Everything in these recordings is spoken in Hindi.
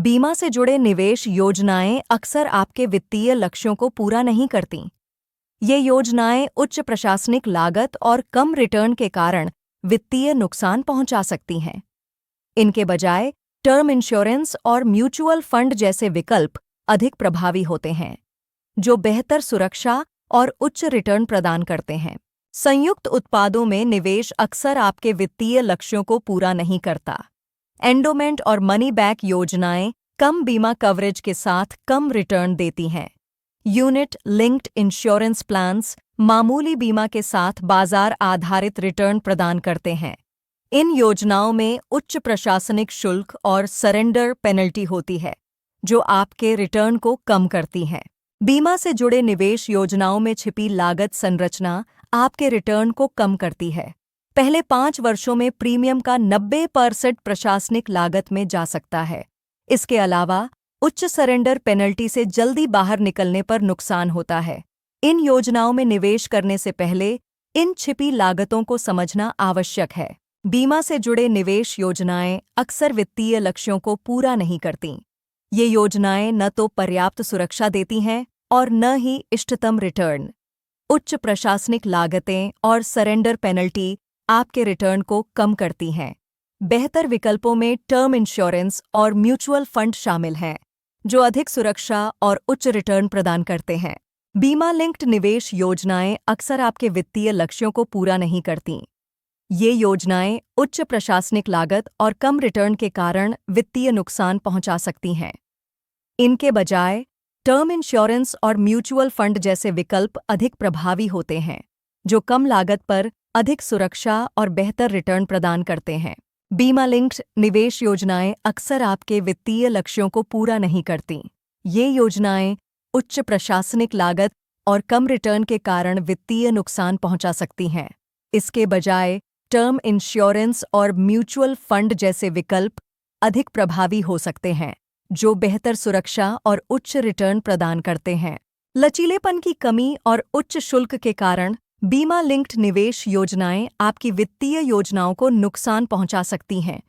बीमा से जुड़े निवेश योजनाएं अक्सर आपके वित्तीय लक्ष्यों को पूरा नहीं करती। ये योजनाएं उच्च प्रशासनिक लागत और कम रिटर्न के कारण वित्तीय नुकसान पहुंचा सकती हैं। इनके बजाय टर्म इंश्योरेंस और म्यूचुअल फंड जैसे विकल्प अधिक प्रभावी होते हैं, जो बेहतर सुरक्षा और उच्च रिटर्न प्रदान करते हैं। संयुक्त उत्पादों में निवेश अक्सर आपके वित्तीय लक्ष्यों को पूरा नहीं करता। एंडोमेंट और मनी बैक योजनाएं कम बीमा कवरेज के साथ कम रिटर्न देती हैं। यूनिट लिंक्ड इंश्योरेंस प्लान्स मामूली बीमा के साथ बाजार आधारित रिटर्न प्रदान करते हैं। इन योजनाओं में उच्च प्रशासनिक शुल्क और सरेंडर पेनल्टी होती है, जो आपके रिटर्न को कम करती हैं। बीमा से जुड़े निवेश योजनाओं में छिपी लागत संरचना आपके रिटर्न को कम करती है। पहले 5 वर्षों में प्रीमियम का 90% प्रशासनिक लागत में जा सकता है। इसके अलावा उच्च सरेंडर पेनल्टी से जल्दी बाहर निकलने पर नुकसान होता है। इन योजनाओं में निवेश करने से पहले इन छिपी लागतों को समझना आवश्यक है। बीमा से जुड़े निवेश योजनाएं अक्सर वित्तीय लक्ष्यों को पूरा नहीं करतीं। ये योजनाएं न तो पर्याप्त सुरक्षा देती हैं और न ही इष्टतम रिटर्न। उच्च प्रशासनिक लागतें और सरेंडर पेनल्टी आपके रिटर्न को कम करती हैं। बेहतर विकल्पों में टर्म इंश्योरेंस और म्यूचुअल फंड शामिल हैं, जो अधिक सुरक्षा और उच्च रिटर्न प्रदान करते हैं। बीमा लिंक्ड निवेश योजनाएं अक्सर आपके वित्तीय लक्ष्यों को पूरा नहीं करतीं। ये योजनाएं उच्च प्रशासनिक लागत और कम रिटर्न के कारण वित्तीय नुकसान पहुंचा सकती हैं। इनके बजाय टर्म इंश्योरेंस और म्यूचुअल फंड जैसे विकल्प अधिक प्रभावी होते हैं, जो कम लागत पर अधिक सुरक्षा और बेहतर रिटर्न प्रदान करते हैं। बीमा लिंक्ड निवेश योजनाएं अक्सर आपके वित्तीय लक्ष्यों को पूरा नहीं करतीं। ये योजनाएं उच्च प्रशासनिक लागत और कम रिटर्न के कारण वित्तीय नुकसान पहुंचा सकती हैं। इसके बजाय टर्म इंश्योरेंस और म्यूचुअल फंड जैसे विकल्प अधिक प्रभावी हो सकते हैं, जो बेहतर सुरक्षा और उच्च रिटर्न प्रदान करते हैं। लचीलेपन की कमी और उच्च शुल्क के कारण बीमा लिंक्ड निवेश योजनाएं आपकी वित्तीय योजनाओं को नुकसान पहुंचा सकती हैं।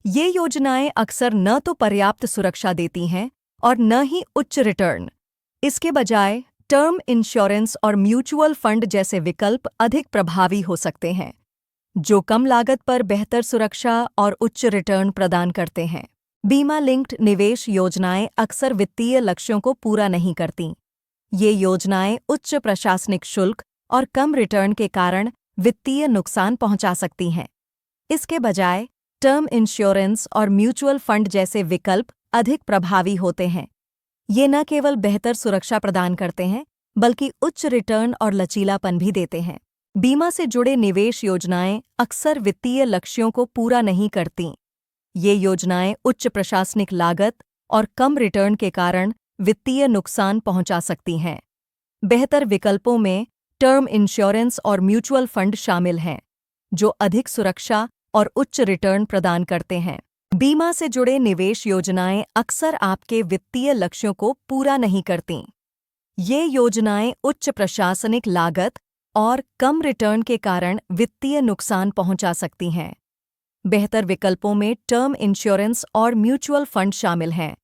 ये योजनाएं अक्सर न तो पर्याप्त सुरक्षा देती हैं और न ही उच्च रिटर्न। इसके बजाय टर्म इंश्योरेंस और म्यूचुअल फंड जैसे विकल्प अधिक प्रभावी हो सकते हैं, जो कम लागत पर बेहतर सुरक्षा और उच्च रिटर्न प्रदान करते हैं। बीमा लिंक्ड निवेश योजनाएं अक्सर वित्तीय लक्ष्यों को पूरा नहीं करतीं। ये योजनाएं उच्च प्रशासनिक शुल्क और कम रिटर्न के कारण वित्तीय नुकसान पहुंचा सकती हैं। इसके बजाय टर्म इंश्योरेंस और म्यूचुअल फंड जैसे विकल्प अधिक प्रभावी होते हैं। ये न केवल बेहतर सुरक्षा प्रदान करते हैं, बल्कि उच्च रिटर्न और लचीलापन भी देते हैं। बीमा से जुड़े निवेश योजनाएं अक्सर वित्तीय लक्ष्यों को पूरा नहीं करतीं। ये योजनाएं उच्च प्रशासनिक लागत और कम रिटर्न के कारण वित्तीय नुकसान पहुंचा सकती हैं। बेहतर विकल्पों में टर्म इंश्योरेंस और म्यूचुअल फंड शामिल हैं, जो अधिक सुरक्षा और उच्च रिटर्न प्रदान करते हैं। बीमा से जुड़े निवेश योजनाएं अक्सर आपके वित्तीय लक्ष्यों को पूरा नहीं करतीं। ये योजनाएं उच्च प्रशासनिक लागत और कम रिटर्न के कारण वित्तीय नुकसान पहुंचा सकती हैं। बेहतर विकल्पों में टर्म इंश्योरेंस और म्यूचुअल फंड शामिल हैं,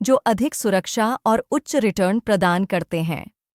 जो अधिक सुरक्षा और उच्च रिटर्न प्रदान करते हैं।